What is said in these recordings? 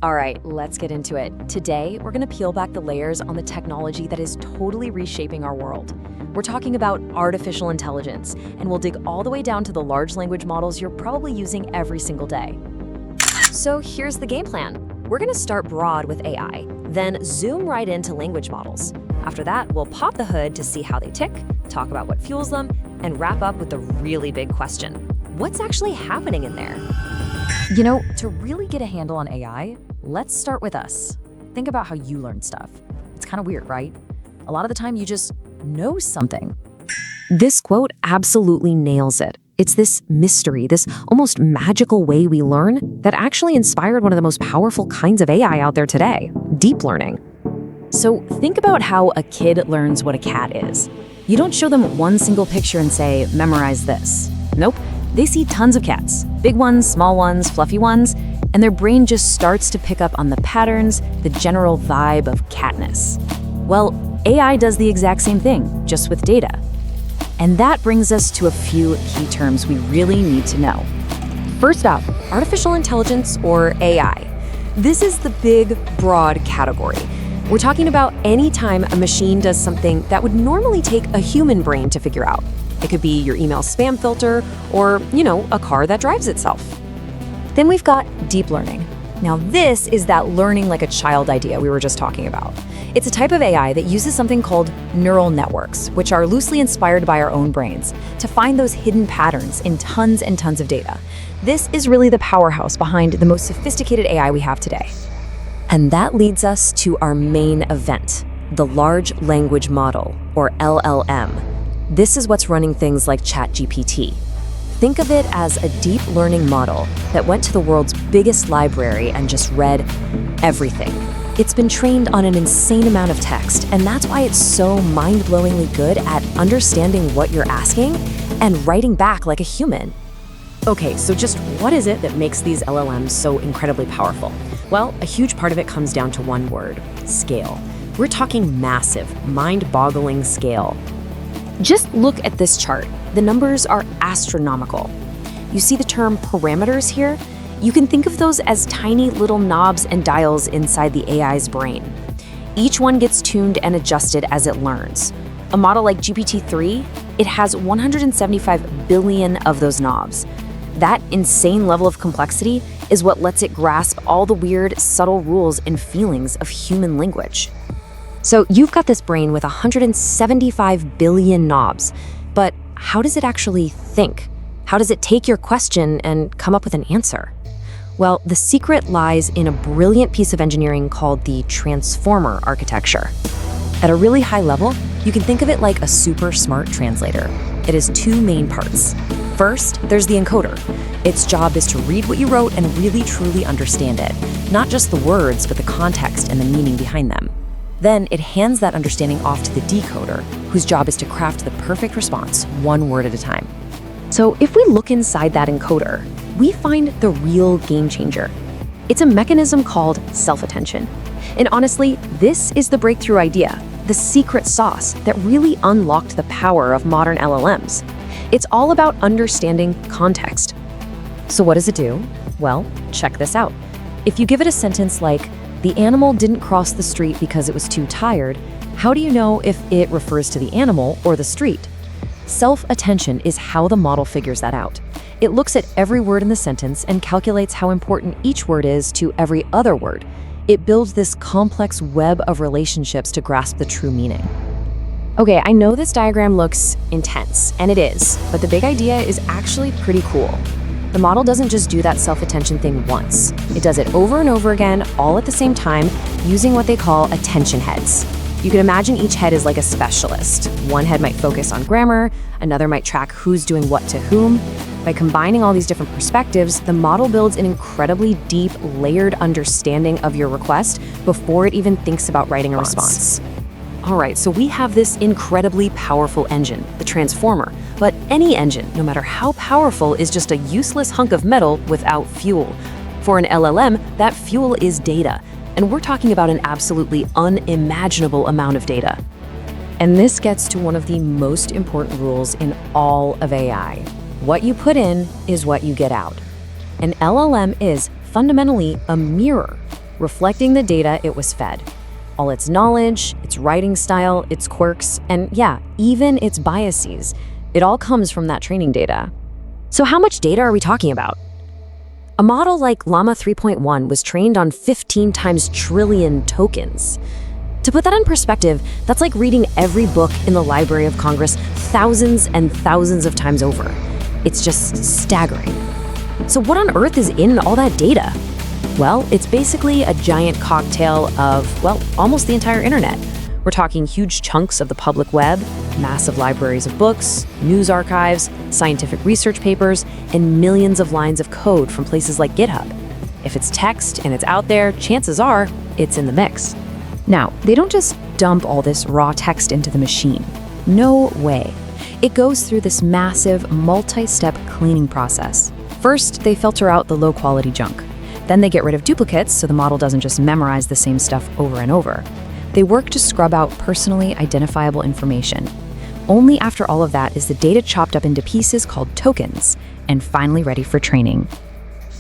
All right, let's get into it. Today, we're going to peel back the layers on the technology that is totally reshaping our world. We're talking about artificial intelligence, and we'll dig all the way down to the large language models you're probably using every single day. So here's the game plan. We're going to start broad with AI, then zoom right into language models. After that, we'll pop the hood to see how they tick, talk about what fuels them, and wrap up with the really big question. What's actually happening in there? To really get a handle on AI, let's start with us. Think about how you learn stuff. It's kind of weird, right? A lot of the time you just know something. This quote absolutely nails it. It's this mystery, this almost magical way we learn that actually inspired one of the most powerful kinds of AI out there today, deep learning. So think about how a kid learns what a cat is. You don't show them one single picture and say, memorize this. Nope. They see tons of cats, big ones, small ones, fluffy ones, and their brain just starts to pick up on the patterns, the general vibe of catness. Well, AI does the exact same thing, just with data. And that brings us to a few key terms we really need to know. First up, artificial intelligence, or AI. This is the big, broad category. We're talking about any time a machine does something that would normally take a human brain to figure out. It could be your email spam filter or, a car that drives itself. Then we've got deep learning. Now this is that learning like a child idea we were just talking about. It's a type of AI that uses something called neural networks, which are loosely inspired by our own brains, to find those hidden patterns in tons and tons of data. This is really the powerhouse behind the most sophisticated AI we have today. And that leads us to our main event, the large language model, or LLM. This is what's running things like ChatGPT. Think of it as a deep learning model that went to the world's biggest library and just read everything. It's been trained on an insane amount of text, and that's why it's so mind-blowingly good at understanding what you're asking and writing back like a human. Okay, so just what is it that makes these LLMs so incredibly powerful? Well, a huge part of it comes down to one word: scale. We're talking massive, mind-boggling scale. Just look at this chart. The numbers are astronomical. You see the term parameters here? You can think of those as tiny little knobs and dials inside the AI's brain. Each one gets tuned and adjusted as it learns. A model like GPT-3, it has 175 billion of those knobs. That insane level of complexity is what lets it grasp all the weird, subtle rules and feelings of human language. So you've got this brain with 175 billion knobs, but how does it actually think? How does it take your question and come up with an answer? Well, the secret lies in a brilliant piece of engineering called the transformer architecture. At a really high level, you can think of it like a super smart translator. It has two main parts. First, there's the encoder. Its job is to read what you wrote and really truly understand it, not just the words, but the context and the meaning behind them. Then it hands that understanding off to the decoder, whose job is to craft the perfect response, one word at a time. So if we look inside that encoder, we find the real game changer. It's a mechanism called self-attention. And honestly, this is the breakthrough idea, the secret sauce that really unlocked the power of modern LLMs. It's all about understanding context. So what does it do? Well, check this out. If you give it a sentence like, "The animal didn't cross the street because it was too tired," how do you know if it refers to the animal or the street? Self-attention is how the model figures that out. It looks at every word in the sentence and calculates how important each word is to every other word. It builds this complex web of relationships to grasp the true meaning. Okay, I know this diagram looks intense, and it is, but the big idea is actually pretty cool. The model doesn't just do that self-attention thing once. It does it over and over again, all at the same time, using what they call attention heads. You can imagine each head is like a specialist. One head might focus on grammar, another might track who's doing what to whom. By combining all these different perspectives, the model builds an incredibly deep, layered understanding of your request before it even thinks about writing a response. All right, so we have this incredibly powerful engine, the transformer. But any engine, no matter how powerful, is just a useless hunk of metal without fuel. For an LLM, that fuel is data. And we're talking about an absolutely unimaginable amount of data. And this gets to one of the most important rules in all of AI. What you put in is what you get out. An LLM is fundamentally a mirror. reflecting the data it was fed. All its knowledge, its writing style, its quirks, and yeah, even its biases. It all comes from that training data. So how much data are we talking about? A model like Llama 3.1 was trained on 15 times trillion tokens. To put that in perspective, that's like reading every book in the Library of Congress thousands and thousands of times over. It's just staggering. So what on earth is in all that data? Well, it's basically a giant cocktail of, well, almost the entire internet. We're talking huge chunks of the public web, massive libraries of books, news archives, scientific research papers, and millions of lines of code from places like GitHub. If it's text and it's out there, chances are it's in the mix. Now, they don't just dump all this raw text into the machine. No way. It goes through this massive, multi-step cleaning process. First, they filter out the low-quality junk. Then they get rid of duplicates so the model doesn't just memorize the same stuff over and over. They work to scrub out personally identifiable information. Only after all of that is the data chopped up into pieces called tokens and finally ready for training.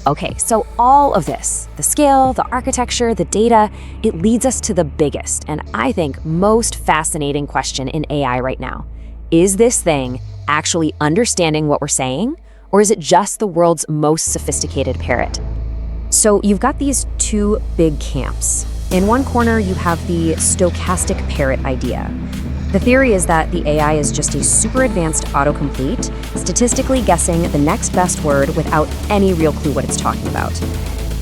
Okay, so all of this, the scale, the architecture, the data, it leads us to the biggest and I think most fascinating question in AI right now. Is this thing actually understanding what we're saying, or is it just the world's most sophisticated parrot? So you've got these two big camps. In one corner, you have the stochastic parrot idea. The theory is that the AI is just a super advanced autocomplete, statistically guessing the next best word without any real clue what it's talking about.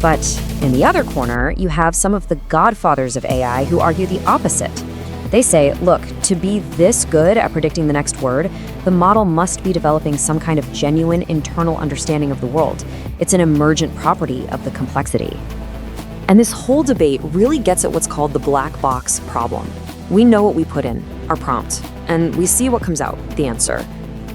But in the other corner, you have some of the godfathers of AI who argue the opposite. They say, look, to be this good at predicting the next word, the model must be developing some kind of genuine internal understanding of the world. It's an emergent property of the complexity. And this whole debate really gets at what's called the black box problem. We know what we put in, our prompt, and we see what comes out, the answer.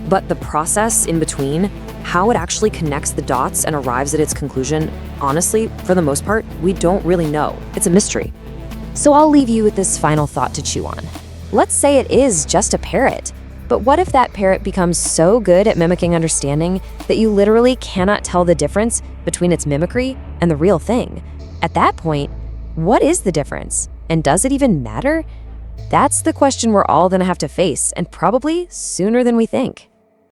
But the process in between, how it actually connects the dots and arrives at its conclusion, honestly, for the most part, we don't really know. It's a mystery. So I'll leave you with this final thought to chew on. Let's say it is just a parrot, but what if that parrot becomes so good at mimicking understanding that you literally cannot tell the difference between its mimicry and the real thing? At that point, what is the difference? And does it even matter? That's the question we're all gonna have to face, and probably sooner than we think.